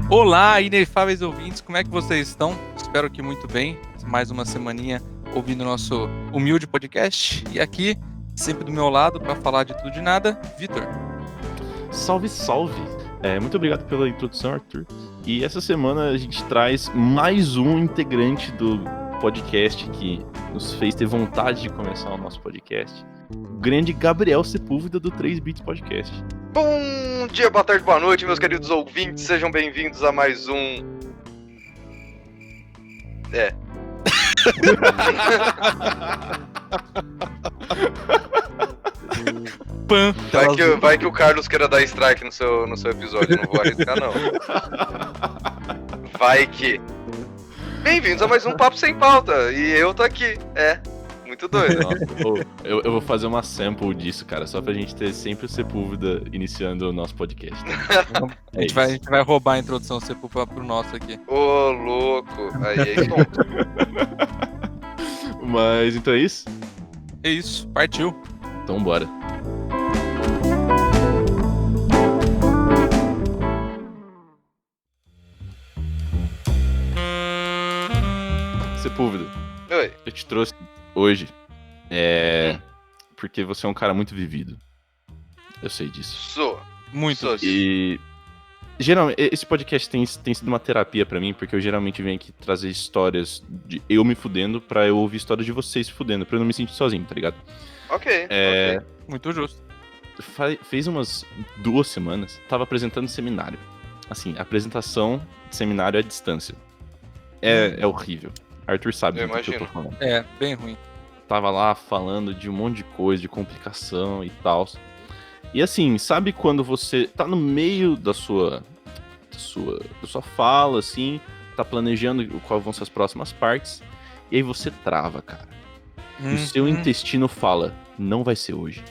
Olá, inefáveis ouvintes, como é que vocês estão? Espero que muito bem. Mais uma semaninha ouvindo o nosso humilde podcast. E aqui, sempre do meu lado, para falar de tudo e de nada, Vitor. Salve, salve! Muito obrigado pela introdução, Arthur. E essa semana a gente traz mais um integrante do podcast que nos fez ter vontade de começar o nosso podcast. O grande Gabriel Sepúlveda do 3 Bits Podcast. Bom dia, boa tarde, boa noite, meus queridos ouvintes. Sejam bem-vindos a mais um... Vai que o Carlos queira dar strike no seu episódio, eu não vou arriscar, não. Vai que... Bem-vindos a mais um Papo Sem Pauta, e eu tô aqui, muito doido. Nossa, eu vou fazer uma sample disso, cara, só pra gente ter sempre o Sepúlveda iniciando o nosso podcast. A gente vai roubar a introdução do Sepúlveda pro nosso aqui. Ô, louco, aí, bom. Mas, então é isso? É isso, partiu. Então bora. Sepúlveda, Oi. eu te trouxe hoje porque você é um cara muito vivido. Eu sei disso. Sou. Muito. Sou. E geralmente esse podcast tem sido uma terapia pra mim, porque eu geralmente venho aqui trazer histórias de eu me fudendo pra eu ouvir histórias de vocês se fudendo, pra eu não me sentir sozinho, tá ligado? Ok. Muito justo. Fez umas 2 semanas, tava apresentando seminário. Assim, apresentação de seminário à distância. É horrível. Arthur sabe Eu do que eu tô imagino. falando. É, bem ruim. Tava lá falando de um monte de coisa, de complicação e tal. E assim, sabe quando você tá no meio da sua fala, assim, tá planejando quais vão ser as próximas partes, e aí você trava, cara. E o seu intestino fala, não vai ser hoje.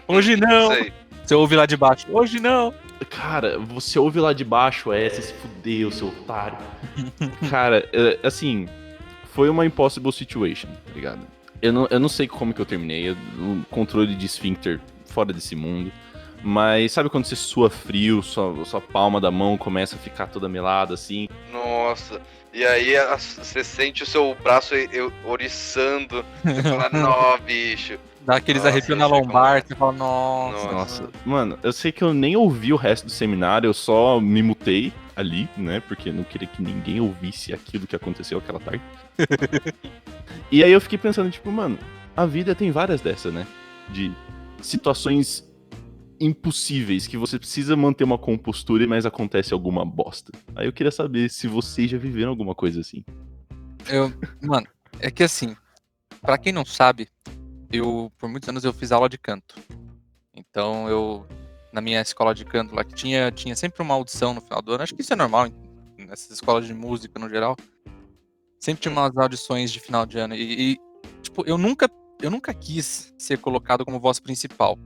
Hoje não! Sei. Você ouve lá de baixo, hoje não! Cara, você ouve lá de baixo, você se fudeu, seu otário. Cara, assim, foi uma impossible situation, tá ligado? Eu não sei como que eu terminei, o controle de esfíncter fora desse mundo. Mas sabe quando você sua frio, sua palma da mão começa a ficar toda melada, assim? Nossa. E aí você sente o seu braço oriçando. Você fala, nó, bicho. Dá aqueles Nossa, arrepios na eu sei lombar, você fala, nossa. Nossa. Mano, eu sei que eu nem ouvi o resto do seminário, eu só me mutei ali, né? Porque eu não queria que ninguém ouvisse aquilo que aconteceu aquela tarde. E aí eu fiquei pensando, tipo, mano, a vida tem várias dessas, né? De situações impossíveis que você precisa manter uma compostura, mas acontece alguma bosta. Aí eu queria saber se vocês já viveram alguma coisa assim. Mano, é que assim, pra quem não sabe, por muitos anos eu fiz aula de canto. Então na minha escola de canto lá, que tinha sempre uma audição no final do ano, acho que isso é normal nessas escolas de música no geral. Sempre tinha umas audições de final de ano. E tipo, eu nunca quis ser colocado como voz principal.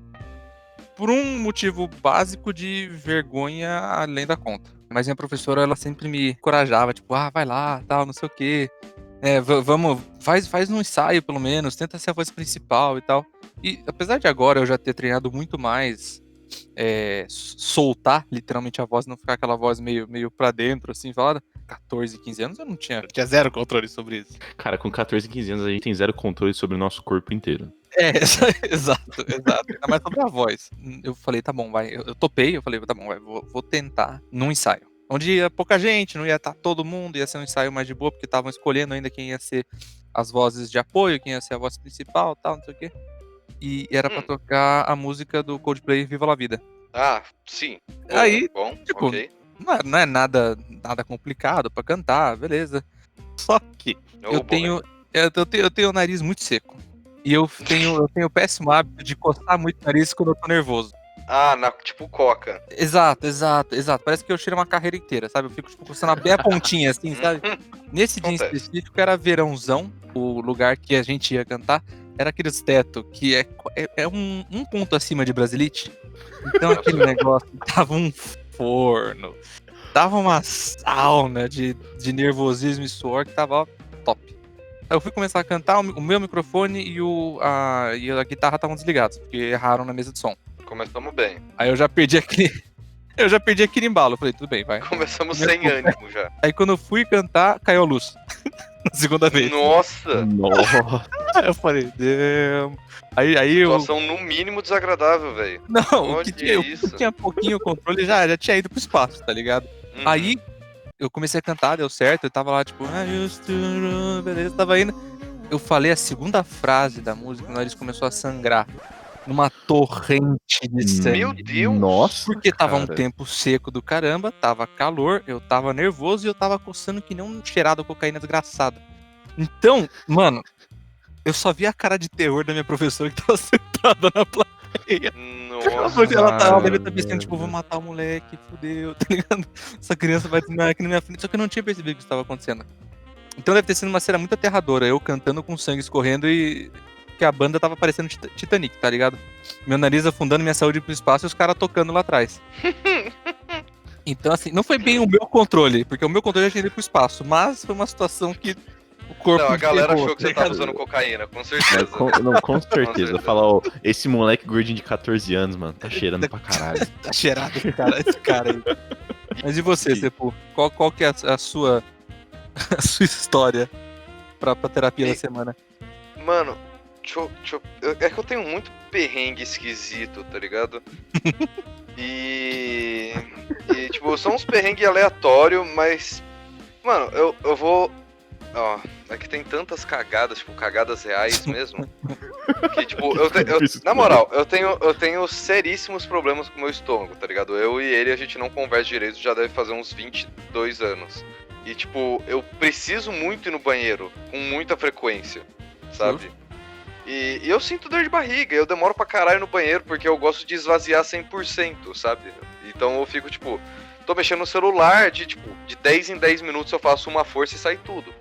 Por um motivo básico de vergonha além da conta. Mas minha professora, ela sempre me encorajava, tipo, vai lá, tal, não sei o quê. Vamos, faz um ensaio pelo menos, tenta ser a voz principal e tal. E apesar de agora eu já ter treinado muito mais, soltar literalmente a voz, não ficar aquela voz meio pra dentro, assim, falada. 14, 15 anos eu tinha zero controle sobre isso. Cara, com 14, 15 anos a gente tem zero controle sobre o nosso corpo inteiro. Exato. Ainda mais sobre a voz. Eu falei, tá bom, vai. Eu topei, eu falei, tá bom, vai, vou tentar num ensaio. Onde ia pouca gente, não ia estar todo mundo, ia ser um ensaio mais de boa, porque estavam escolhendo ainda quem ia ser as vozes de apoio, quem ia ser a voz principal, tal, não sei o quê. E era pra tocar a música do Coldplay, Viva La Vida. Ah, sim. Aí, bom, tipo, ok. não é nada complicado pra cantar, beleza. Só que eu tenho o nariz muito seco. E eu tenho o péssimo hábito de coçar muito o nariz quando eu tô nervoso. Tipo coca. Exato. Parece que eu cheiro uma carreira inteira, sabe? Eu fico tipo, coçando bem a pontinha, assim, sabe? Nesse dia específico era verãozão, o lugar que a gente ia cantar era aqueles teto que é um ponto acima de Brasilite. Então aquele negócio tava um forno, tava uma sauna de nervosismo e suor que tava top. eu fui começar a cantar, o meu microfone e a guitarra estavam desligados, porque erraram na mesa de som. Começamos bem. Aí eu já perdi aquele. Eu já perdi aquele embalo. Eu falei, tudo bem, vai. Começamos Minha sem culpa. ânimo já. Aí quando eu fui cantar, caiu a luz. Na segunda vez. Nossa! Nossa. Aí eu falei, damn. Aí eu. Situação no mínimo desagradável, velho. Não, Olha o que isso. tinha pouquinho controle já tinha ido pro espaço, tá ligado? Uhum. Aí eu comecei a cantar, deu certo, eu tava lá, tipo, I used to run", beleza, tava indo. Eu falei a segunda frase da música, o nariz começou a sangrar. Numa torrente de sangue. Meu Deus! Nossa, Porque tava um cara. tempo seco do caramba, tava calor, eu tava nervoso e eu tava coçando que nem um cheirado a cocaína desgraçada. Então, mano, eu só vi a cara de terror da minha professora que tava sentada na plateia. Nossa! Ela deve estar meu pensando, tipo, vou Deus. matar o moleque, fudeu, tá ligado? Essa criança vai desmaiar aqui na minha frente, só que eu não tinha percebido o que estava acontecendo. Então deve ter sido uma cena muito aterradora, eu cantando com sangue escorrendo e que a banda tava parecendo Titanic, tá ligado? Meu nariz afundando, minha saúde pro espaço e os caras tocando lá atrás. Então, assim, não foi bem o meu controle, porque o meu controle já tinha ido pro espaço, mas foi uma situação que o corpo. Não, a galera ferrou, achou que tá você tava ligado? usando cocaína, com É, certeza. com certeza. certeza. Falar, ó, esse moleque gordinho de 14 anos, mano, tá cheirando pra caralho. Tá cheirado esse cara aí. Mas e você, Sepu? Qual que é a sua história pra terapia da semana? Mano, é que eu tenho muito perrengue esquisito, tá ligado? E tipo, são uns perrengues aleatórios, mas. Mano, eu vou. Ó, é que tem tantas cagadas, tipo, cagadas reais mesmo. Que, tipo, na moral, eu tenho seríssimos problemas com o meu estômago, tá ligado? Eu e ele, a gente não conversa direito, já deve fazer uns 22 anos. E, tipo, eu preciso muito ir no banheiro, com muita frequência, sabe? E eu sinto dor de barriga, eu demoro pra caralho no banheiro, porque eu gosto de esvaziar 100%, sabe? Então eu fico, tipo, tô mexendo no celular, de 10 em 10 minutos eu faço uma força e sai tudo.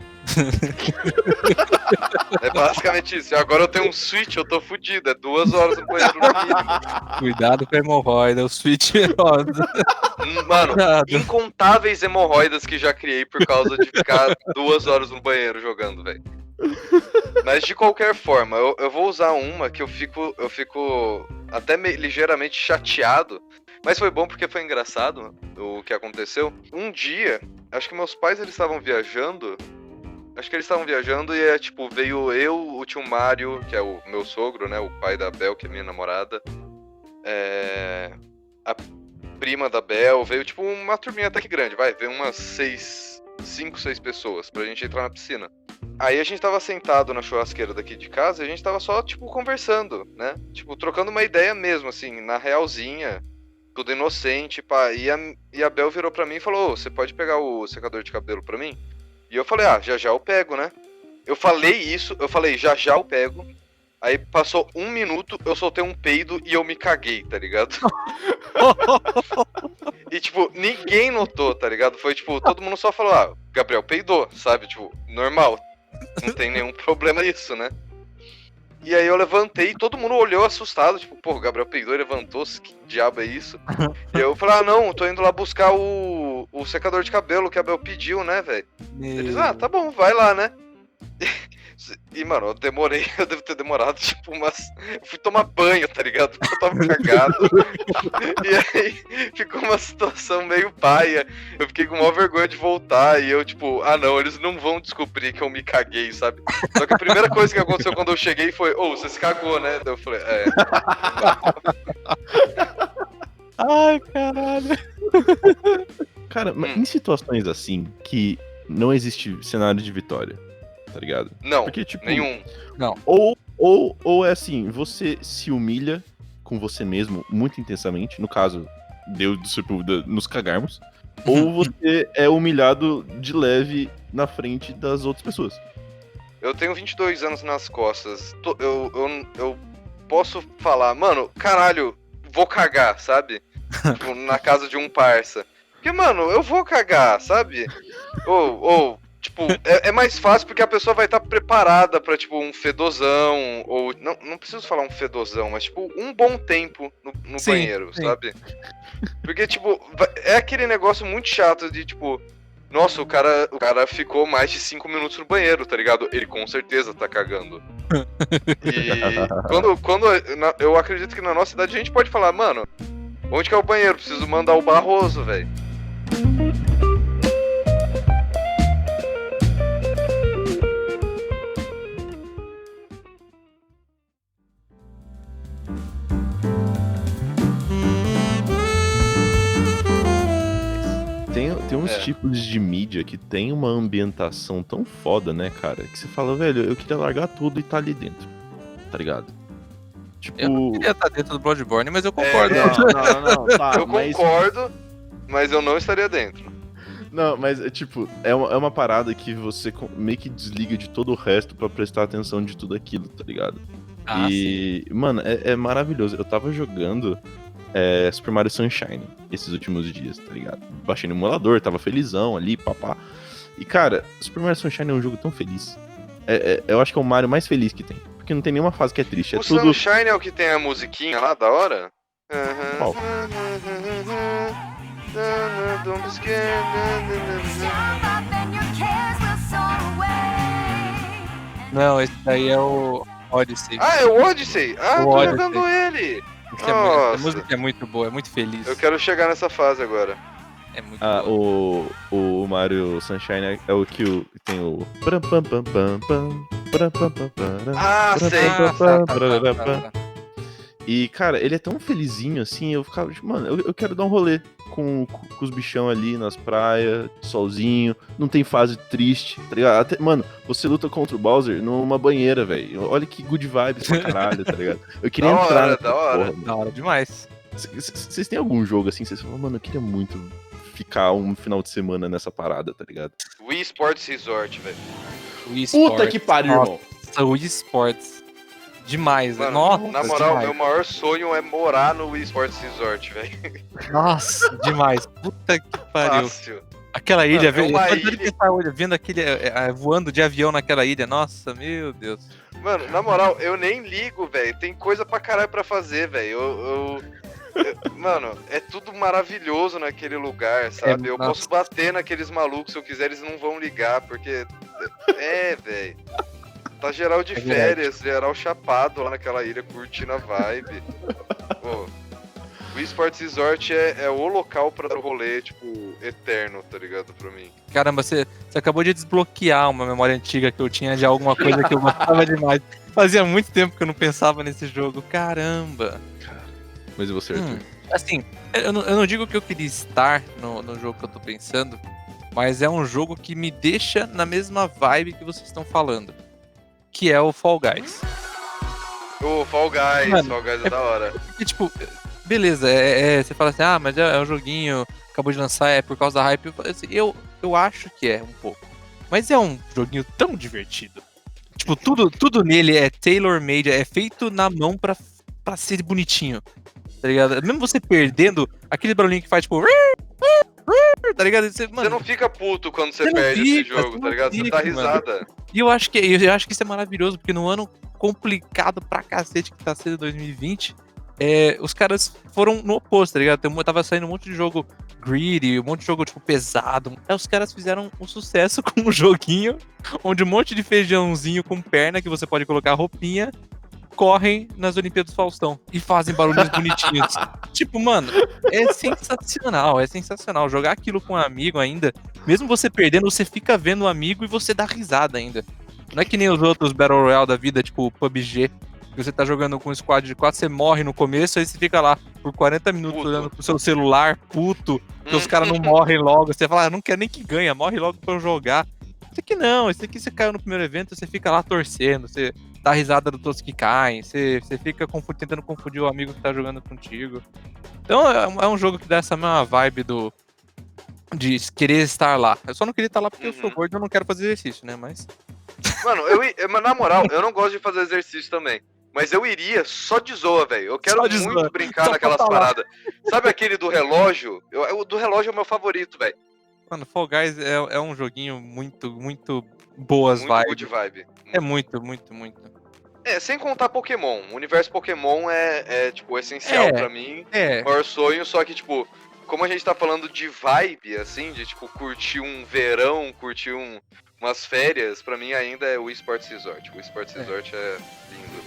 É basicamente isso. E agora eu tenho um switch, eu tô fudido. É 2 horas no banheiro no mínimo. Cuidado com a hemorroida, o switch é rosa. Mano, Cuidado. incontáveis hemorroidas que já criei por causa de ficar 2 horas no banheiro jogando, velho. Mas de qualquer forma, eu vou usar uma que eu fico até ligeiramente chateado. Mas foi bom porque foi engraçado o que aconteceu. Um dia, acho que meus pais eles estavam viajando. Acho que eles estavam viajando e tipo, veio eu, o tio Mário, que é o meu sogro, né? O pai da Bel, que é minha namorada. A prima da Bel, veio tipo uma turminha até que grande, veio umas 5, 6 pessoas pra gente entrar na piscina. Aí a gente tava sentado na churrasqueira daqui de casa e a gente tava só, tipo, conversando, né? Tipo, trocando uma ideia mesmo, assim, na realzinha, tudo inocente, pá. E a Bel virou pra mim e falou, ô, você pode pegar o secador de cabelo pra mim? E eu falei, já eu pego, né? Eu falei, já eu pego. Aí passou 1 minuto, eu soltei um peido e eu me caguei, tá ligado? E, tipo, ninguém notou, tá ligado? Foi, tipo, todo mundo só falou, Gabriel peidou, sabe? Tipo, normal. Não tem nenhum problema nisso, né? E aí eu levantei e todo mundo olhou assustado, tipo, pô, o Gabriel peidou e levantou-se, que diabo é isso? E eu falei, não, tô indo lá buscar o secador de cabelo que a Bel pediu, né, velho? Eles, tá bom, vai lá, né? E, mano, eu devo ter demorado, tipo, eu fui tomar banho, tá ligado? Porque eu tava cagado. E aí, ficou uma situação meio paia. Eu fiquei com maior vergonha de voltar. E eu, tipo, não, eles não vão descobrir que eu me caguei, sabe? Só que a primeira coisa que aconteceu quando eu cheguei foi, você se cagou, né? Daí eu falei, Ai, caralho. Cara, mas em situações assim, que não existe cenário de vitória, tá ligado? Não, Porque, tipo, nenhum. Ou é assim, você se humilha com você mesmo muito intensamente, no caso, Deus do Sepulveda nos cagarmos, ou você é humilhado de leve na frente das outras pessoas. Eu tenho 22 anos nas costas. Eu posso falar, mano, caralho, vou cagar, sabe? Tipo, na casa de um parça. Porque, mano, eu vou cagar, sabe? Tipo, é mais fácil porque a pessoa vai estar preparada pra, tipo, um fedozão, ou... Não preciso falar um fedozão, mas, tipo, um bom tempo no Sim, banheiro, sim. sabe? Porque, tipo, é aquele negócio muito chato de, tipo... Nossa, o cara ficou mais de 5 minutos no banheiro, tá ligado? Ele com certeza tá cagando. E eu acredito que na nossa cidade a gente pode falar, mano, onde que é o banheiro? Preciso mandar o Barroso, velho. Tem uns tipos de mídia que tem uma ambientação tão foda, né, cara? Que você fala, velho, eu queria largar tudo e tá ali dentro. Tá ligado? Tipo. Eu não queria estar dentro do Bloodborne, mas eu concordo. Não, tá. Eu concordo, mas eu não estaria dentro. Não, mas tipo, é uma parada que você meio que desliga de todo o resto pra prestar atenção de tudo aquilo, tá ligado? Mano, é maravilhoso. Eu tava jogando Super Mario Sunshine esses últimos dias, tá ligado? Baixei no emulador, tava felizão ali, papá. E cara, Super Mario Sunshine é um jogo tão feliz. Eu acho que é o Mario mais feliz que tem. Porque não tem nenhuma fase que é triste. O Sunshine é o que tem a musiquinha lá da hora? Qual? Não, esse daí é o Odyssey. Ah, é o Odyssey? Ah, O tô Odyssey. jogando ele. A Nossa. música é muito boa, é muito feliz. Eu quero chegar nessa fase agora. É muito boa. O Mario Sunshine é o que tem o. Ah, sei. Tá. E, cara, ele é tão felizinho assim, eu ficava tipo, mano, eu quero dar um rolê com os bichão ali nas praias, solzinho, não tem fase triste, tá ligado? Até, mano, você luta contra o Bowser numa banheira, velho. Olha que good vibes pra caralho, tá ligado? Eu queria Da entrar hora, nessa da hora. porra, mano. Da hora demais. Vocês têm algum jogo assim, vocês falam, mano, eu queria muito ficar um final de semana nessa parada, tá ligado? Wii Sports Resort, velho. Wii Sports. Puta que pariu, irmão! Nossa, Wii Sports. Demais, Mano, nossa. na moral, demais. meu maior sonho é morar no Wii Sports Resort, velho. Nossa, demais. Puta que pariu. Fácil. Aquela ilha, Mano, é uma velho. ilha. Vendo aquele voando de avião naquela ilha. Nossa, meu Deus. Mano, na moral, eu nem ligo, velho. Tem coisa pra caralho pra fazer, velho. Mano, é tudo maravilhoso naquele lugar, sabe? Eu nossa. posso bater naqueles malucos se eu quiser, eles não vão ligar, porque. Velho. Tá geral de férias, geral chapado lá naquela ilha, curtindo a vibe. Pô, o Esports Resort é o local pra dar o rolê, tipo, eterno, tá ligado? Pra mim. Caramba, você acabou de desbloquear uma memória antiga que eu tinha de alguma coisa que eu gostava demais. Fazia muito tempo que eu não pensava nesse jogo. Caramba. Mas e você, Arthur? Assim, eu não digo que eu queria estar no jogo que eu tô pensando, mas é um jogo que me deixa na mesma vibe que vocês estão falando. Que é o Fall Guys. Ô, Fall Guys, Mano, Fall Guys é da hora. Porque, tipo, beleza, você fala assim, mas é um joguinho, acabou de lançar, é por causa da hype. Eu acho que é um pouco. Mas é um joguinho tão divertido. Tipo, tudo nele é tailor-made, é feito na mão pra ser bonitinho. Tá ligado? Mesmo você perdendo, aquele barulhinho que faz, tipo... Tá ligado? Você não fica puto quando você não perde esse fica, jogo, você tá não ligado? Você fica, dá risada. E eu acho que isso é maravilhoso, porque no ano complicado pra cacete que tá sendo 2020, os caras foram no oposto, tá ligado? Tava saindo um monte de jogo greedy, um monte de jogo, tipo, pesado. Aí os caras fizeram um sucesso com um joguinho onde um monte de feijãozinho com perna, que você pode colocar roupinha, correm nas Olimpíadas do Faustão e fazem barulhos bonitinhos. Tipo, mano, é sensacional. Jogar aquilo com um amigo ainda, mesmo você perdendo, você fica vendo o amigo e você dá risada ainda. Não é que nem os outros Battle Royale da vida, tipo PUBG, que você tá jogando com um squad de 4, você morre no começo, aí você fica lá por 40 minutos Puto. olhando pro seu celular, puto, que os caras não morrem logo. Você fala, não quer nem que ganha, morre logo pra eu jogar. Esse aqui não, esse aqui você caiu no primeiro evento, você fica lá torcendo, você dá risada dos todos que caem, você fica tentando confundir o amigo que tá jogando contigo. Então é um jogo que dá essa mesma vibe de querer estar lá. Eu só não queria estar lá porque eu sou gordo e eu não quero fazer exercício, né? Mas. Mano, na moral, eu não gosto de fazer exercício também. Mas eu iria só de zoa, velho. Eu quero muito brincar Só naquelas pra falar. paradas. Sabe aquele do relógio? O do relógio é o meu favorito, velho. Mano, Fall Guys é um joguinho muito, muito boas Muito vibes. good vibe. É muito, muito, muito. Sem contar Pokémon. O universo Pokémon é tipo, essencial pra mim. É. Maior sonho, só que, tipo, como a gente tá falando de vibe, assim, de tipo, curtir um verão, curtir umas férias, pra mim ainda é o eSports Resort. O eSports Resort é lindo.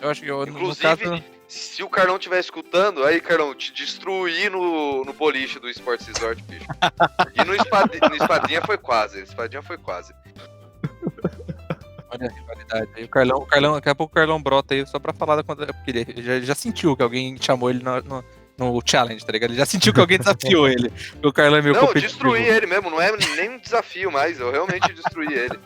Eu acho que no Inclusive, caso... se o Carlão estiver escutando, aí, Carlão, te destruir no boliche do Esports Resort, bicho. E no Espadinha foi quase. Espadinha foi quase. Olha a rivalidade. Aí o Carlão, daqui a pouco o Carlão brota aí só pra falar da conta. Porque ele já sentiu que alguém chamou ele no challenge, tá ligado? Ele já sentiu que alguém desafiou ele. Porque o Carlão é meio Não, eu competitivo. destruí ele mesmo, não é nem um desafio mais, eu realmente destruí ele.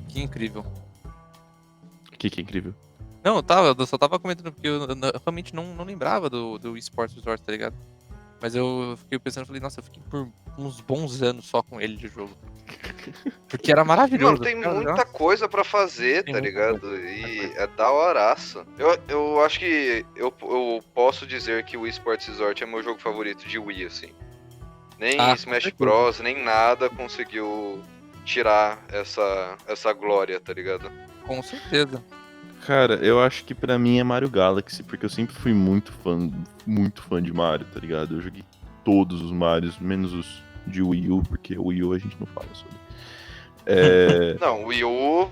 Que incrível. Que é incrível. Não, eu só tava comentando porque eu realmente não lembrava do eSports Resort, tá ligado? Mas eu fiquei pensando, falei, nossa, eu fiquei por uns bons anos só com ele de jogo. Porque era maravilhoso. Mano, tem cara, muita coisa pra fazer, Tem tá muita ligado? E é da horaço. Eu acho que eu posso dizer que o eSports Resort é meu jogo favorito de Wii, assim. Nem com Smash certeza. Bros, nem nada conseguiu tirar essa glória, tá ligado? Com certeza. Cara, eu acho que pra mim é Mario Galaxy, porque eu sempre fui muito fã de Mario, tá ligado? Eu joguei todos os Marios, menos os de Wii U, porque o Wii U a gente não fala sobre. Não, o Wii U,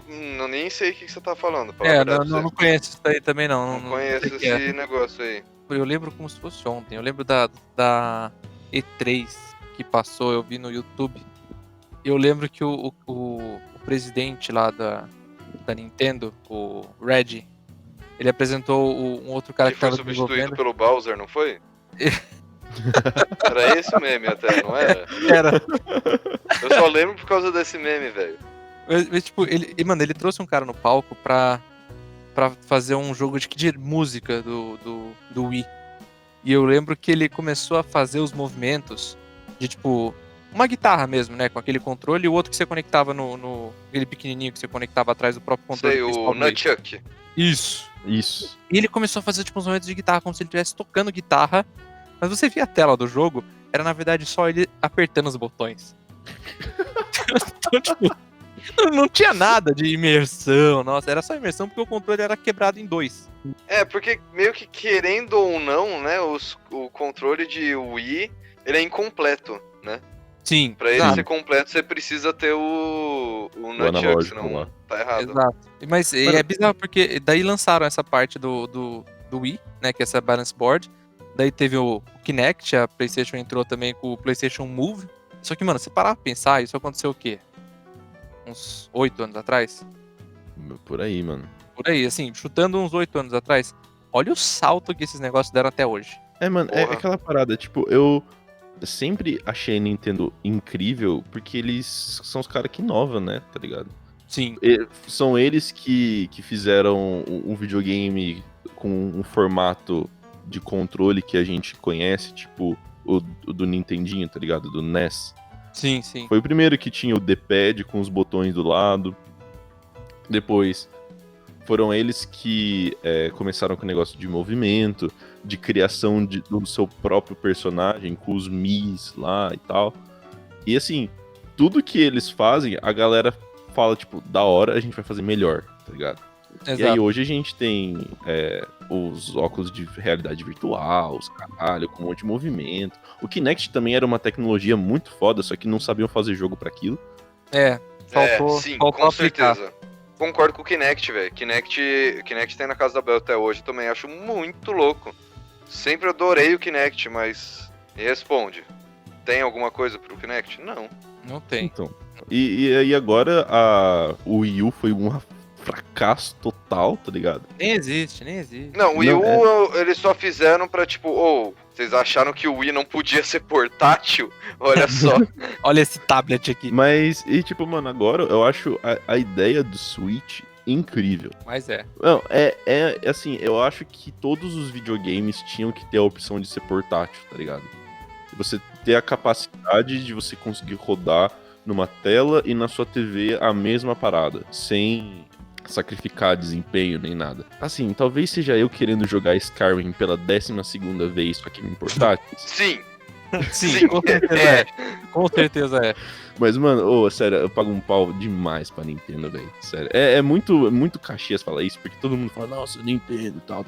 nem sei o que você tá falando, pra falar a verdade pra não você. conheço isso aí também não. Não conheço sei o que é. esse negócio aí. Eu lembro como se fosse ontem. Eu lembro da E3 que passou, eu vi no YouTube. Eu lembro que o presidente lá da Nintendo, o Reggie, ele apresentou um outro cara que Que foi tava substituído desenvolvendo. pelo Bowser, não foi? Era esse o meme até, não era? Era. Eu só lembro por causa desse meme, velho. Mas, tipo, ele trouxe um cara no palco pra fazer um jogo de música do Wii. E eu lembro que ele começou a fazer os movimentos de, tipo, uma guitarra mesmo, né? Com aquele controle e o outro que você conectava aquele pequenininho que você conectava atrás do próprio controle. Sei, principal o do Wii. Nunchuck. Isso. Isso. E ele começou a fazer, tipo, uns movimentos de guitarra, como se ele estivesse tocando guitarra. Mas você via a tela do jogo, era na verdade só ele apertando os botões. Então, tipo, não tinha nada de imersão, nossa, era só imersão porque o controle era quebrado em dois. É, porque meio que querendo ou não, né, o controle de Wii, ele é incompleto, né? Sim, Pra ele exato, ser completo, você precisa ter o Nunchuck, analógico senão lá. tá errado. exato. Mas é bizarro porque daí lançaram essa parte do Wii, né, que é essa balance board. Daí teve o Kinect, a PlayStation entrou também com o PlayStation Move. Só que, mano, se parar pra pensar, isso aconteceu o quê? Uns 8 anos atrás? Por aí, mano. Por aí, assim, chutando uns 8 anos atrás. Olha o salto que esses negócios deram até hoje. Mano, é Porra. aquela parada, tipo, eu sempre achei a Nintendo incrível porque eles são os caras que inovam, né, tá ligado? Sim, São eles que fizeram um videogame com um formato de controle que a gente conhece, tipo o do Nintendinho, tá ligado? Do NES. sim, sim. Foi o primeiro que tinha o D-pad com os botões do lado. Depois foram eles que começaram com o negócio de movimento, de criação do seu próprio personagem, com os Mis lá e tal. E assim, tudo que eles fazem, a galera fala, tipo, da hora, a gente vai fazer melhor, tá ligado? Exato. E aí hoje a gente tem os óculos de realidade virtual, os caralho, com um monte de movimento. O Kinect também era uma tecnologia muito foda, só que não sabiam fazer jogo pra aquilo. Faltou, sim, faltou com aplicar. certeza. Concordo com o Kinect, velho. Kinect tem na casa da Bel até hoje, eu também acho muito louco. Sempre adorei o Kinect, mas me responde. Tem alguma coisa pro Kinect? Não. Não tem. Então. E aí agora o Wii U foi um fracasso total, tá ligado? Nem existe. Não, o Wii Não, U eles só fizeram pra tipo, vocês acharam que o Wii não podia ser portátil? Olha só. Olha esse tablet aqui. Mas, e tipo, mano, agora eu acho a ideia do Switch incrível. Mas é. Não, assim, eu acho que todos os videogames tinham que ter a opção de ser portátil, tá ligado? Você ter a capacidade de você conseguir rodar numa tela e na sua TV a mesma parada, sem sacrificar desempenho nem nada. Assim, talvez seja eu querendo jogar Skyrim pela 12ª vez, só que em portáteis. Sim, Sim, com certeza é. Com certeza é. Mas, mano, sério, eu pago um pau demais pra Nintendo, velho. Sério. É muito Caxias falar isso, porque todo mundo fala, nossa, Nintendo, tal.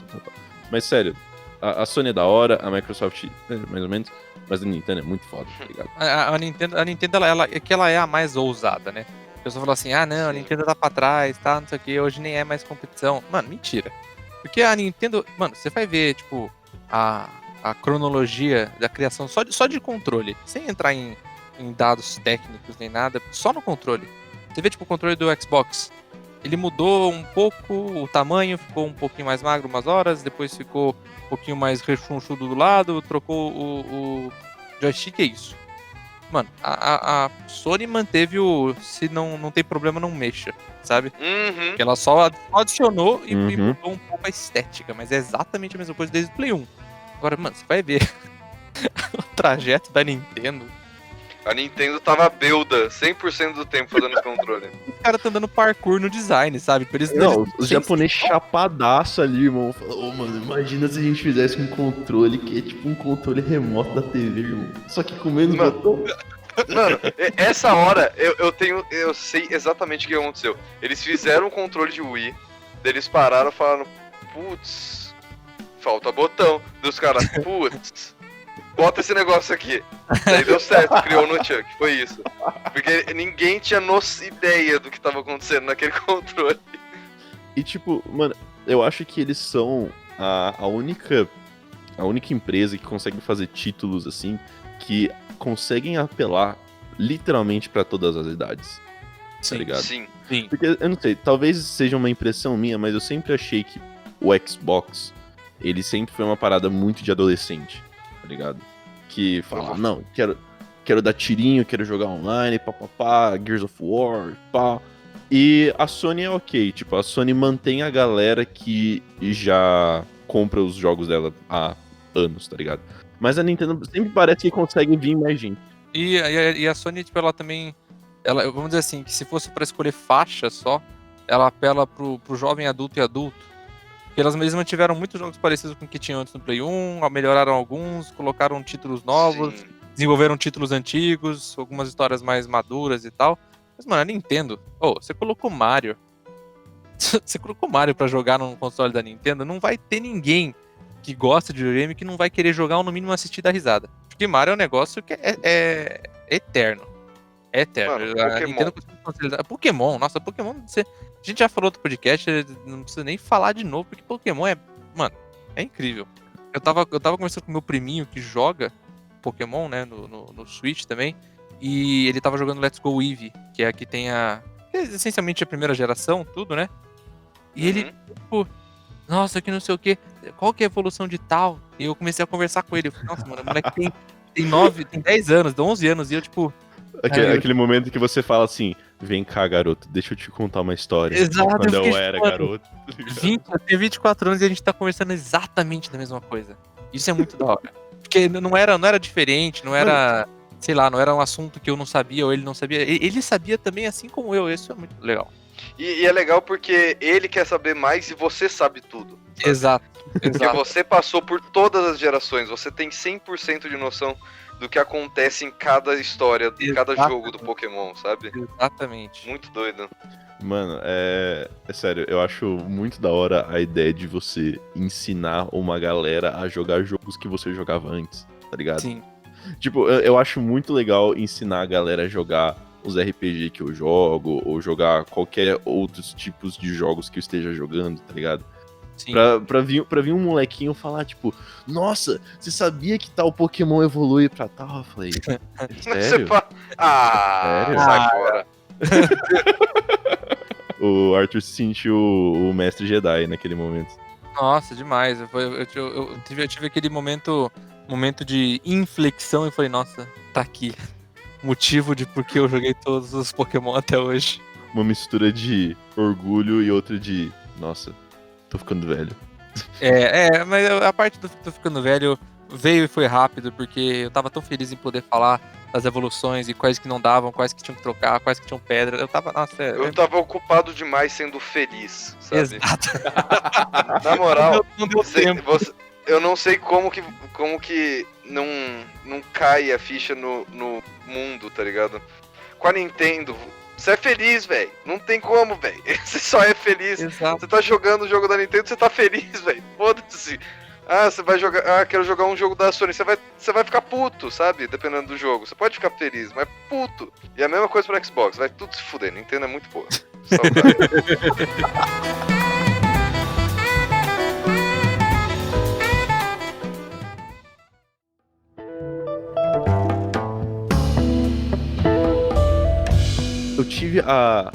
Mas, sério, a Sony é da hora, a Microsoft mais ou menos, mas a Nintendo é muito foda, tá ligado? A Nintendo é que ela é a mais ousada, né? A pessoa fala assim, não, a Sim. Nintendo tá pra trás, tá, não sei o que, hoje nem é mais competição. Mano, mentira. Porque a Nintendo, mano, você vai ver, tipo, a cronologia da criação só de controle, sem entrar em dados técnicos nem nada, só no controle. Você vê, tipo, o controle do Xbox, ele mudou um pouco o tamanho, ficou um pouquinho mais magro umas horas, depois ficou um pouquinho mais rechonchudo do lado, trocou o joystick, é isso. Mano, a Sony manteve o se não tem problema, não mexa, sabe? Uhum. Porque ela só adicionou e Uhum. mudou um pouco a estética, mas é exatamente a mesma coisa desde o Play 1. Agora, mano, você vai ver o trajeto da Nintendo. A Nintendo tava belda 100% do tempo fazendo os controles. Os caras tá dando parkour no design, sabe? Não, os japoneses chapadaço ali, irmão. Falou, mano, imagina se a gente fizesse um controle que é tipo um controle remoto da TV, irmão. Só que com menos Mano. botão. Mano, essa hora eu sei exatamente o que aconteceu. Eles fizeram um controle de Wii, daí eles pararam falando, putz, falta botão. Dos caras, putz, bota esse negócio aqui. Daí deu certo, criou no Chuck, foi isso. Porque ninguém tinha ideia do que tava acontecendo naquele controle. E tipo, mano, eu acho que eles são a única empresa que consegue fazer títulos assim que conseguem apelar literalmente pra todas as idades. Tá ligado? Sim. Porque eu não sei, talvez seja uma impressão minha, mas eu sempre achei que o Xbox, ele sempre foi uma parada muito de adolescente, tá ligado? Que fala, não, quero dar tirinho, quero jogar online, papapá, Gears of War, pá. E a Sony é ok, tipo, a Sony mantém a galera que já compra os jogos dela há anos, tá ligado? Mas a Nintendo sempre parece que consegue vir mais gente. E a Sony, tipo, ela também... vamos dizer assim, que se fosse pra escolher faixa só, ela apela pro jovem adulto e adulto. Porque eles mantiveram muitos jogos parecidos com o que tinham antes no Play 1, melhoraram alguns, colocaram títulos novos, Sim. desenvolveram títulos antigos, algumas histórias mais maduras e tal. Mas, mano, a Nintendo... você colocou Mario. Você colocou Mario pra jogar num console da Nintendo, não vai ter ninguém que gosta de videogame que não vai querer jogar ou no mínimo assistir da risada. Porque Mario é um negócio que é eterno. É eterno. Mano, A Pokémon. Nintendo conseguiu consolidar. Pokémon, nossa, Pokémon, a gente já falou do podcast, não precisa nem falar de novo, porque Pokémon mano, é incrível. Eu tava conversando com meu priminho que joga Pokémon, né, no Switch também, e ele tava jogando Let's Go Eevee, que é a que tem que é essencialmente a primeira geração, tudo, né? E ele, tipo, nossa, que não sei o que, qual que é a evolução de tal? E eu comecei a conversar com ele, eu falei, nossa, mano, o moleque tem 10 anos, 11 anos, e eu, tipo... Aquele momento que você fala assim, vem cá, garoto, deixa eu te contar uma história. Exato, Quando eu eu fiquei era tipo, garoto. eu tenho 24 anos e a gente tá conversando exatamente da mesma coisa. Isso é muito da hora. Porque não era diferente, não era, sei lá, não era um assunto que eu não sabia ou ele não sabia. Ele sabia também, assim como eu. Isso é muito legal. E é legal porque ele quer saber mais e você sabe tudo. Sabe? Exato. Porque você passou por todas as gerações, você tem 100% de noção do que acontece em cada história, em cada jogo do Pokémon, sabe? Exatamente. Muito doido. Mano, é sério, eu acho muito da hora a ideia de você ensinar uma galera a jogar jogos que você jogava antes, tá ligado? Sim. Tipo, eu acho muito legal ensinar a galera a jogar os RPG que eu jogo, ou jogar qualquer outros tipos de jogos que eu esteja jogando, tá ligado? Sim. Pra vir um molequinho falar, tipo, nossa, você sabia que tal Pokémon evolui pra tal? Eu falei, sério? Sério? Sai fora. O Arthur se sentiu o mestre Jedi naquele momento. Nossa, demais. Eu tive aquele momento de inflexão e falei, nossa, tá aqui. Motivo de por que eu joguei todos os Pokémon até hoje. Uma mistura de orgulho e outra de, nossa, tô ficando velho. Mas a parte do tô ficando velho veio e foi rápido, porque eu tava tão feliz em poder falar das evoluções e quais que não davam, quais que tinham que trocar, quais que tinham pedra. Eu tava, nossa, Eu tava ocupado demais sendo feliz, sabe? Exato. Na moral, Não deu tempo. eu não sei como que não cai a ficha no mundo, tá ligado? Com a Nintendo, você é feliz, velho. Não tem como, velho. Você só é feliz. Exato. Você tá jogando o jogo da Nintendo, você tá feliz, velho. Foda-se. Ah, você vai jogar. Ah, quero jogar um jogo da Sony. Você vai ficar puto, sabe? Dependendo do jogo. Você pode ficar feliz, mas puto. E a mesma coisa pro Xbox. Vai tudo se fuder. Nintendo é muito boa. Saudade. Eu tive a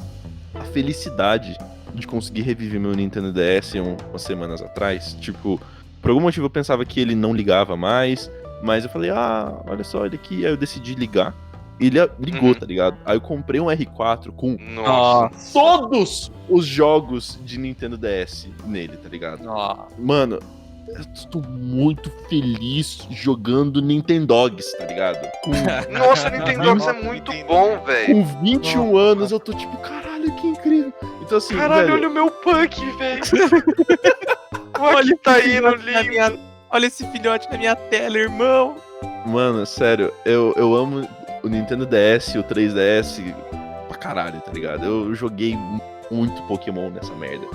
felicidade de conseguir reviver meu Nintendo DS umas semanas atrás. Tipo, por algum motivo eu pensava que ele não ligava mais, mas eu falei, olha só, ele aqui. Aí eu decidi ligar. E ele ligou, tá ligado? Aí eu comprei um R4 com Nossa. todos os jogos de Nintendo DS nele, tá ligado? Mano, eu tô muito feliz jogando Nintendogs, tá ligado? Nossa, Nintendogs é muito bom, velho. Com 21 anos eu tô tipo, caralho, que incrível. Então assim, Caralho, velho, olha o meu punk, velho. Olha que tá indo lindo. Olha esse filhote na minha tela, irmão. Mano, sério, eu amo o Nintendo DS, o 3DS pra caralho, tá ligado? Eu joguei muito Pokémon nessa merda.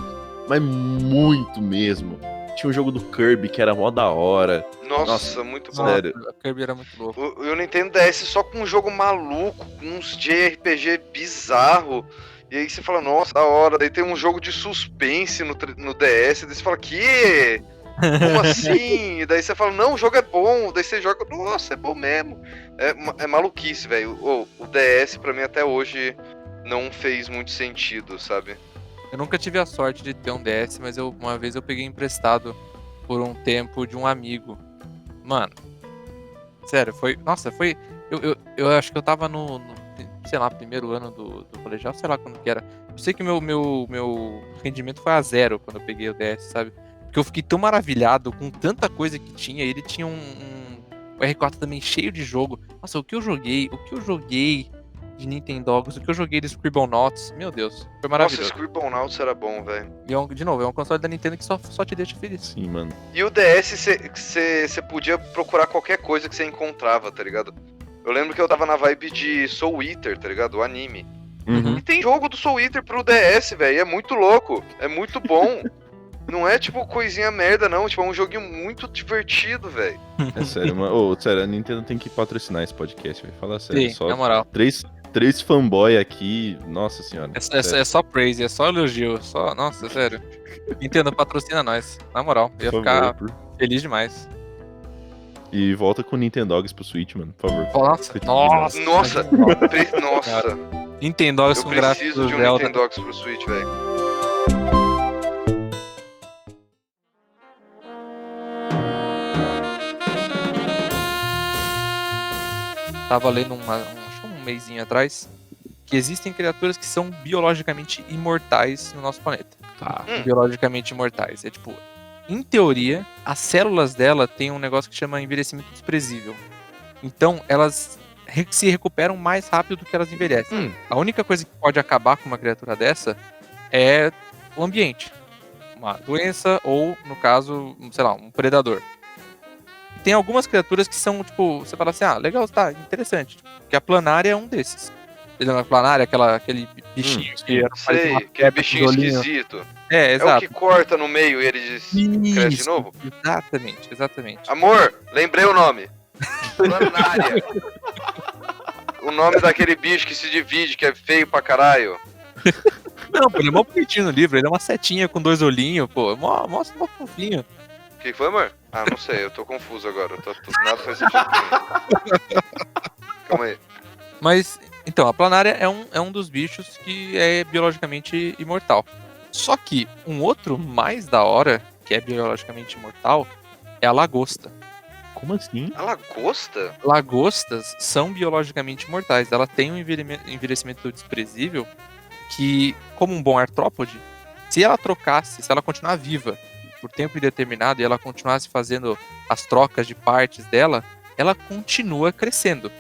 Mas muito mesmo. Tinha um jogo do Kirby que era mó da hora. Nossa, muito bom. Sério. A Kirby era muito louco. O Nintendo DS só com um jogo maluco, com uns JRPG bizarro. E aí você fala, nossa, da hora. Daí tem um jogo de suspense no DS. Daí você fala, que? Como assim? E daí você fala, não, o jogo é bom. Daí você joga, nossa, é bom mesmo. É maluquice, velho. O DS pra mim até hoje não fez muito sentido, sabe? Eu nunca tive a sorte de ter um DS, mas uma vez eu peguei emprestado por um tempo de um amigo. Mano, sério, foi... Nossa, foi... Eu acho que eu tava no sei lá, primeiro ano do colegial, sei lá quando que era. Eu sei que meu rendimento foi a 0 quando eu peguei o DS, sabe? Porque eu fiquei tão maravilhado com tanta coisa que tinha. Ele tinha o R4 também cheio de jogo. Nossa, o que eu joguei de Nintendogs, o que eu joguei de Scribblenauts, meu Deus, foi maravilhoso. Nossa, Scribblenauts era bom, velho. E de novo, é um console da Nintendo que só te deixa feliz. Sim, mano. E o DS, você podia procurar qualquer coisa que você encontrava, tá ligado? Eu lembro que eu tava na vibe de Soul Eater, tá ligado? O anime. Uhum. E tem jogo do Soul Eater pro DS, velho. É muito louco. É muito bom. Não é tipo coisinha merda, não. Tipo, é um joguinho muito divertido, velho. É sério, mano. Sério, a Nintendo tem que patrocinar esse podcast, velho. Fala sério. Sim, Só na moral. Três fanboy aqui, nossa senhora. É só praise, é só elogio. Nossa, sério. Nintendo, patrocina nós. Na moral, eu ia ficar feliz demais. E volta com o Nintendogs pro Switch, mano, por favor. Nossa. Nossa. Nintendogs Eu com gráficos preciso do de um Zelda. Nintendogs pro Switch, velho. Tava lendo acho que um mesinho atrás, que existem criaturas que são biologicamente imortais no nosso planeta. Tá. Biologicamente imortais. É tipo, em teoria, as células dela têm um negócio que chama envelhecimento desprezível. Então, elas se recuperam mais rápido do que elas envelhecem. A única coisa que pode acabar com uma criatura dessa é o ambiente. Uma doença ou, no caso, sei lá, um predador. Tem algumas criaturas que são, tipo, você fala assim, legal, tá, interessante. Que a planária é um desses. A planária, aquele bichinho que era Sei, aquele bichinho esquisito. É, exato. É o que corta no meio e ele cresce de novo? Exatamente. Amor, lembrei o nome. Planária. O nome daquele bicho que se divide, que é feio pra caralho. Não, pô, ele é mó bonitinho no livro, ele é uma setinha com 2 olhinhos, pô, mó fofinho. O que foi, amor? Não sei, eu tô confuso agora. Nada faz sentido pra mim. Calma aí. Mas, então, a planária é um dos bichos que é biologicamente imortal. Só que um outro mais da hora, que é biologicamente imortal, é a lagosta. Como assim? A lagosta? Lagostas são biologicamente imortais. Ela tem um envelhecimento desprezível que, como um bom artrópode, se ela continuar viva por tempo indeterminado e ela continuasse fazendo as trocas de partes dela, ela continua crescendo.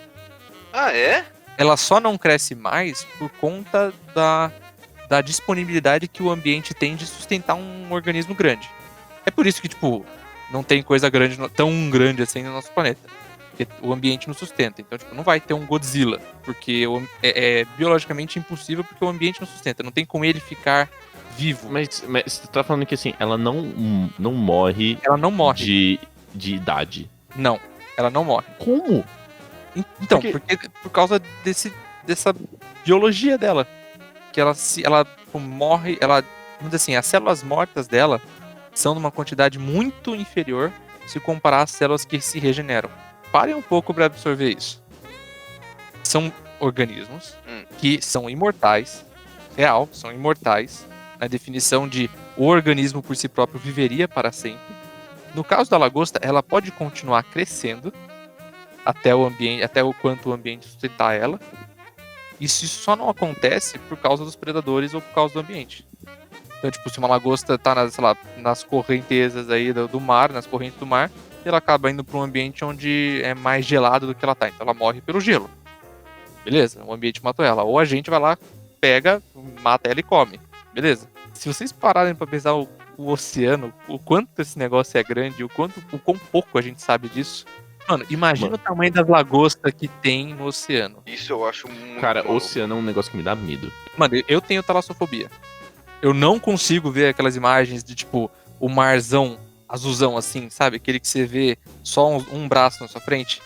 Ah, é? Ela só não cresce mais por conta da disponibilidade que o ambiente tem de sustentar um organismo grande. É por isso que, tipo, não tem coisa grande, tão grande assim no nosso planeta. Porque o ambiente não sustenta. Então, tipo, não vai ter um Godzilla. Porque é biologicamente impossível, porque o ambiente não sustenta. Não tem como ele ficar vivo. Mas você tá falando que assim, ela não morre Ela não morre. de idade. Não, ela não morre. Como? Então, porque por causa dessa biologia dela. Que ela tipo, morre, vamos dizer assim, as células mortas dela são numa quantidade muito inferior se comparar às células que se regeneram. Parem um pouco para absorver isso. São organismos que são imortais, são imortais, na definição de o organismo por si próprio viveria para sempre. No caso da lagosta, ela pode continuar crescendo até o quanto o ambiente sustentar ela. Isso só não acontece por causa dos predadores ou por causa do ambiente. Então, tipo, se uma lagosta tá nas correntezas aí do mar, nas correntes do mar, ela acaba indo para um ambiente onde é mais gelado do que ela tá. Então ela morre pelo gelo. Beleza, o ambiente matou ela. Ou a gente vai lá, pega, mata ela e come. Beleza. Se vocês pararem para pensar o oceano, o quanto esse negócio é grande, o quão pouco a gente sabe disso. Mano, imagina o tamanho das lagostas que tem no oceano. Isso eu acho muito Cara, maluco. oceano é um negócio que me dá medo. Mano, eu tenho talassofobia. Eu não consigo ver aquelas imagens de, tipo, o marzão azulzão, assim, sabe? Aquele que você vê só um braço na sua frente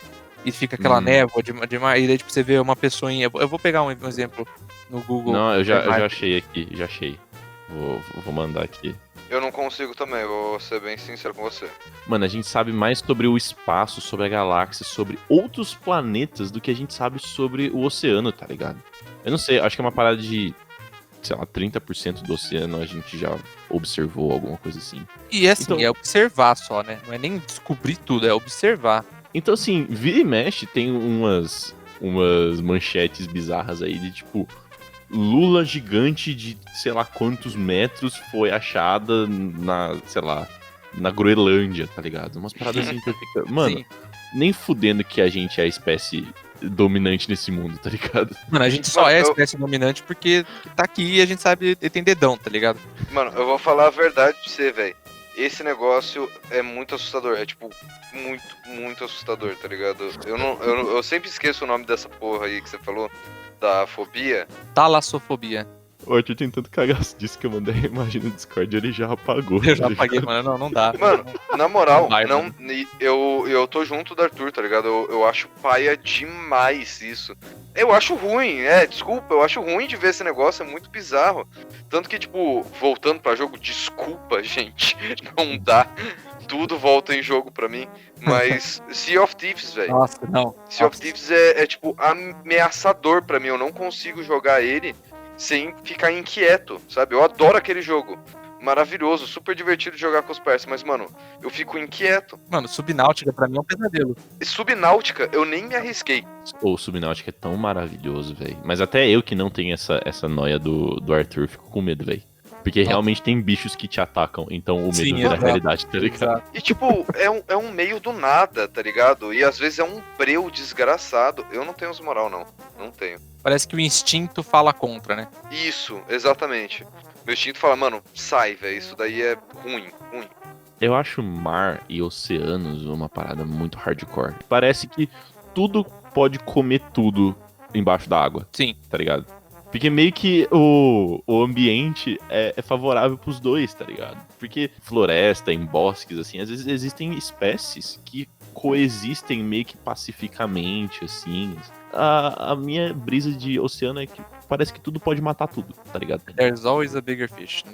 e fica aquela névoa de mar. E daí, tipo, você vê uma pessoinha. Eu vou pegar um exemplo no Google. Não, eu já achei aqui, já achei. Vou mandar aqui. Eu não consigo também, vou ser bem sincero com você. Mano, a gente sabe mais sobre o espaço, sobre a galáxia, sobre outros planetas do que a gente sabe sobre o oceano, tá ligado? Eu não sei, acho que é uma parada de, sei lá, 30% do oceano a gente já observou, alguma coisa assim. E assim, Então- é observar só, né? Não é nem descobrir tudo, é observar. Então, assim, vira e mexe, tem umas manchetes bizarras aí de tipo, lula gigante de sei lá quantos metros foi achada na, sei lá, na Groenlândia, tá ligado? Umas paradas assim que eu fico, mano, Sim. nem fudendo que a gente é a espécie dominante nesse mundo, tá ligado? Mano, a gente só Mano, é a eu- espécie dominante porque tá aqui e a gente sabe e tem dedão, tá ligado? Mano, eu vou falar a verdade pra você, velho. Esse negócio é muito assustador. É tipo, muito, muito assustador, tá ligado? Eu sempre esqueço o nome dessa porra aí que você falou, da fobia. Talassofobia. O Arthur tem tanto cagaço disso que eu mandei a imagem no Discord e ele já apagou. Eu já tá ligado? apaguei, mano. Não dá. Mano, na moral, Vai, não, eu tô junto do Arthur, tá ligado? Eu acho paia demais isso. Eu acho ruim, desculpa, eu acho ruim de ver esse negócio, é muito bizarro. Tanto que, tipo, voltando pra jogo, desculpa, gente, não dá. Tudo volta em jogo pra mim. Mas Sea of Thieves, velho. Nossa, não. Sea of Thieves é, tipo, ameaçador pra mim. Eu não consigo jogar ele sem ficar inquieto, sabe? Eu adoro aquele jogo. Maravilhoso, super divertido de jogar com os parceiros. Mas, mano, eu fico inquieto. Mano, Subnáutica pra mim é um pesadelo. E Subnáutica, eu nem me arrisquei. O Subnáutica é tão maravilhoso, velho. Mas até eu que não tenho essa noia do Arthur, fico com medo, velho. Porque realmente tem bichos que te atacam, então o medo Sim, vira exato. realidade, tá ligado? Exato. E, tipo, é um meio do nada, tá ligado? E às vezes é um breu desgraçado. Eu não tenho os moral, não. Não tenho. Parece que o instinto fala contra, né? Isso, exatamente. Meu instinto fala, mano, sai, velho. Isso daí é ruim, ruim. Eu acho mar e oceanos uma parada muito hardcore. Parece que tudo pode comer tudo embaixo da água, Sim. tá ligado? Porque meio que o ambiente é favorável pros dois, tá ligado? Porque floresta, em bosques, assim, às vezes existem espécies que coexistem meio que pacificamente, assim. A minha brisa de oceano é que parece que tudo pode matar tudo, tá ligado? There's always a bigger fish.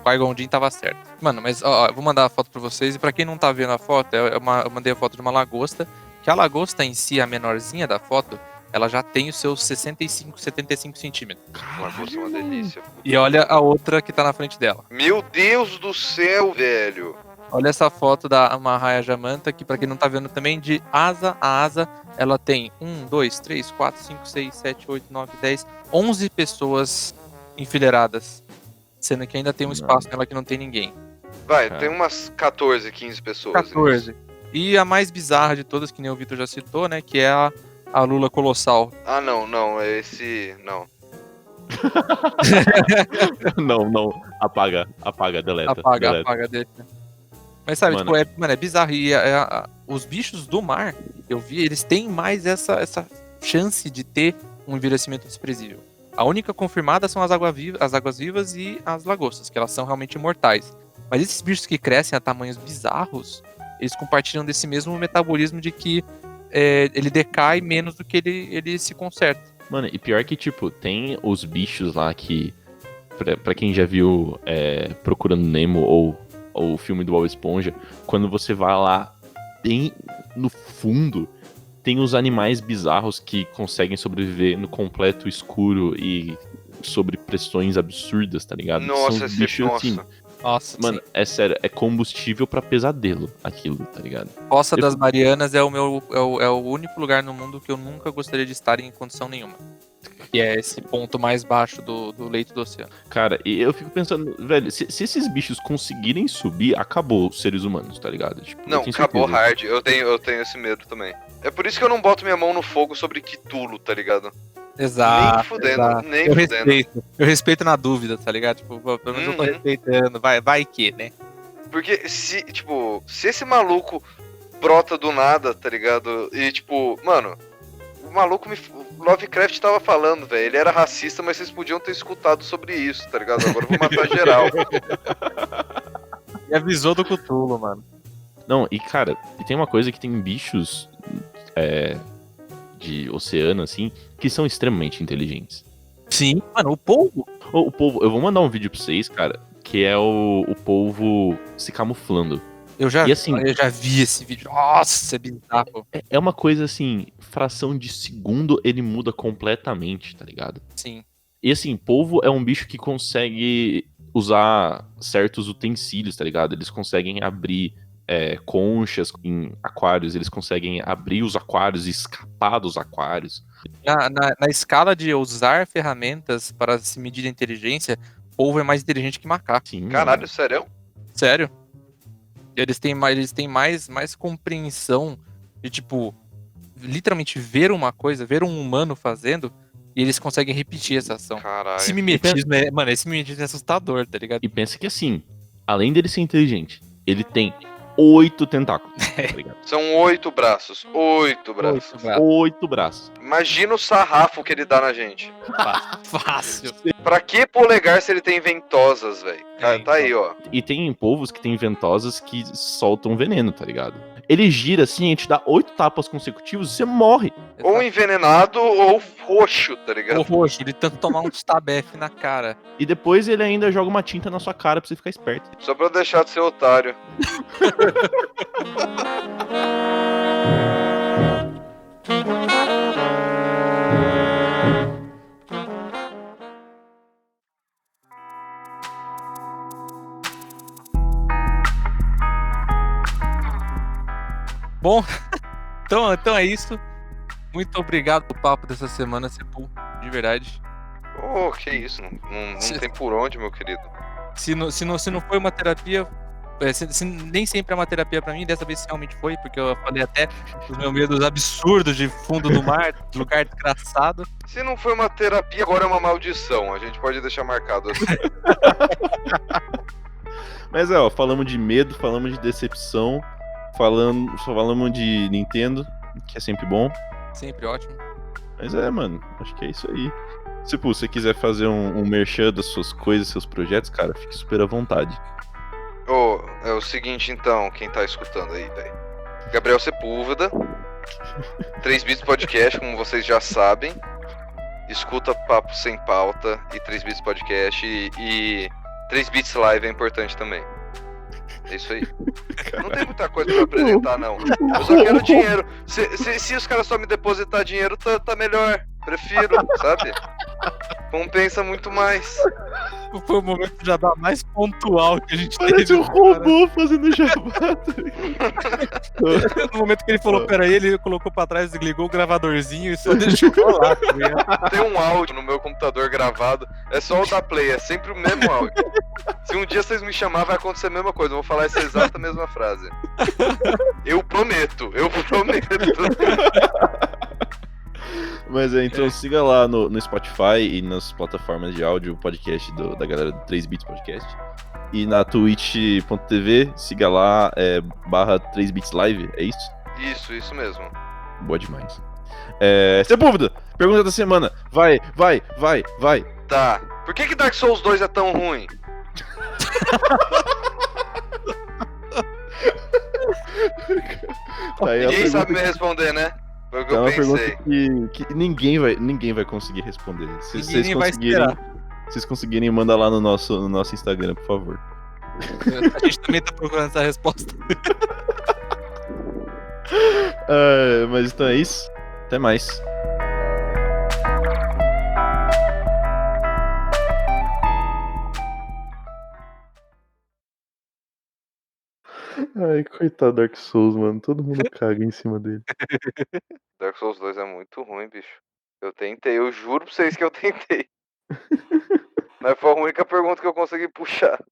Qui-Gon Jinn tava certo. Mano, mas ó, eu vou mandar a foto pra vocês. E pra quem não tá vendo a foto, eu mandei a foto de uma lagosta. Que a lagosta em si, a menorzinha da foto, ela já tem os seus 65, 75 centímetros. Lagosta é uma delícia. E olha a outra que tá na frente dela. Meu Deus do céu, velho. Olha essa foto da Mahaya Jamanta, que pra quem não tá vendo também, de asa a asa, ela tem 1, 2, 3, 4, 5, 6, 7, 8, 9, 10, 11 pessoas enfileiradas. Sendo que ainda tem um espaço nela que não tem ninguém. Vai, Cara. tem umas 14, 15 pessoas. 14. E a mais bizarra de todas, que nem o Vitor já citou, né? Que é a Lula Colossal. Ah, não, é esse. Não. Não, apaga, deleta. deleta. Apaga, deixa. Mas sabe, Mano. tipo, é bizarro. E os bichos do mar, eu vi, eles têm mais essa chance de ter um envelhecimento desprezível. A única confirmada são as águas vivas e as lagostas, que elas são realmente imortais. Mas esses bichos que crescem a tamanhos bizarros, eles compartilham desse mesmo metabolismo de que ele decai menos do que ele se conserta. Mano, e pior que, tipo, tem os bichos lá que, pra quem já viu Procurando Nemo ou o filme do Bob Esponja, quando você vai lá bem no fundo, tem os animais bizarros que conseguem sobreviver no completo escuro e sob pressões absurdas, tá ligado? Nossa, São esse bichos, nossa. assim, Nossa, mano, é sério, é combustível pra pesadelo aquilo, tá ligado? Fossa das Marianas é o único lugar no mundo que eu nunca gostaria de estar em condição nenhuma. Que é esse ponto mais baixo do leito do oceano. Cara, e eu fico pensando, velho, se esses bichos conseguirem subir, acabou os seres humanos, tá ligado? Tipo, eu Não, tenho acabou certeza. hard. Eu tenho esse medo também. É por isso que eu não boto minha mão no fogo sobre Cthulhu, tá ligado? Exato. Nem fudendo, exato. nem eu fudendo. Eu respeito na dúvida, tá ligado? Tipo, pelo menos eu tô respeitando. Vai que, né? Porque se esse maluco brota do nada, tá ligado? E tipo, mano, o maluco o Lovecraft tava falando, velho. Ele era racista, mas vocês podiam ter escutado sobre isso, tá ligado? Agora eu vou matar geral. E avisou do Cthulhu, mano. Não, e cara, e tem uma coisa que tem bichos de oceano, assim, que são extremamente inteligentes. Sim, mano, o polvo. O polvo, eu vou mandar um vídeo pra vocês, cara, que é o polvo se camuflando. Eu já E assim- vi esse vídeo. Nossa, é bizarro. É uma coisa assim, fração de segundo ele muda completamente, tá ligado? Sim. E assim, polvo é um bicho que consegue usar certos utensílios, tá ligado? Eles conseguem abrir conchas em aquários, eles conseguem abrir os aquários e escapar dos aquários. Na escala de usar ferramentas para se medir a inteligência, polvo é mais inteligente que macaco. Sim, Caralho, mano. sério? Sério. Eles têm mais compreensão de, tipo, literalmente ver uma coisa, ver um humano fazendo, e eles conseguem repetir essa ação. Caralho. Esse mimetismo é assustador, tá ligado? E pensa que assim, além dele ser inteligente, ele tem 8 tentáculos, tá ligado? São 8 braços. 8 braços. 8 braços. Imagina o sarrafo que ele dá na gente. Fácil. Pra que polegar se ele tem ventosas, velho? Tá aí, ó. E tem polvos que tem ventosas que soltam veneno, tá ligado? Ele gira assim, a gente dá 8 tapas consecutivos e você morre. Ou envenenado ou roxo, tá O ligado? roxo, de tanto tomar um stabef na cara. E depois ele ainda joga uma tinta na sua cara pra você ficar esperto. Só pra eu deixar de ser otário. Bom, então é isso. Muito obrigado pelo papo dessa semana, Sepul. De verdade. Oh, que isso. Não tem por onde, meu querido. Se não foi uma terapia, nem sempre é uma terapia pra mim, dessa vez realmente foi, porque eu falei até dos meus medos absurdos de fundo do mar, de lugar desgraçado. Se não foi uma terapia, agora é uma maldição. A gente pode deixar marcado assim. Mas ó, falamos de medo, falamos de decepção, falamos de Nintendo, que é sempre bom. Sempre ótimo. Mas mano, acho que é isso aí. Se você quiser fazer um merchan das suas coisas, seus projetos, cara, fique super à vontade. É o seguinte, então, quem tá escutando aí, velho. Gabriel Sepúlveda. 3 Bits Podcast, como vocês já sabem. Escuta Papo Sem Pauta e 3 Bits Podcast. E 3 Bits Live é importante também. É isso aí. Não tem muita coisa pra apresentar, não. Eu só quero dinheiro. Se os caras só me depositar dinheiro, tá melhor. Prefiro, sabe? Compensa muito mais. Foi o momento de jabá mais pontual que a gente Parece teve. um robô fazendo jabá. No momento que ele falou, peraí, ele colocou pra trás, ligou o gravadorzinho e só deixou rolar, tá ligado? Tem um áudio no meu computador gravado. É só o da Play, é sempre o mesmo áudio. Se um dia vocês me chamar, vai acontecer a mesma coisa. Eu vou falar essa exata mesma frase. Eu prometo. Mas então siga lá no Spotify e nas plataformas de áudio o podcast da galera do 3 Bits Podcast. E na twitch.tv, siga lá, barra 3bits live, é isso? Isso mesmo. Boa demais. Sepúlveda, pergunta da semana. Vai. Tá. Por que Dark Souls 2 é tão ruim? Tá aí a Ninguém sabe me pergunta responder, né? Foi o que é eu uma pergunta pensei. que ninguém vai conseguir responder. Se Ninguém vocês nem vai conseguirem, se vocês conseguirem, manda lá no nosso Instagram, por favor. A gente também tá procurando essa resposta. Mas então é isso. Até mais. Ai, coitado do Dark Souls, mano. Todo mundo caga em cima dele. Dark Souls 2 é muito ruim, bicho. Eu tentei, eu juro pra vocês que eu tentei. Mas foi a única pergunta que eu consegui puxar.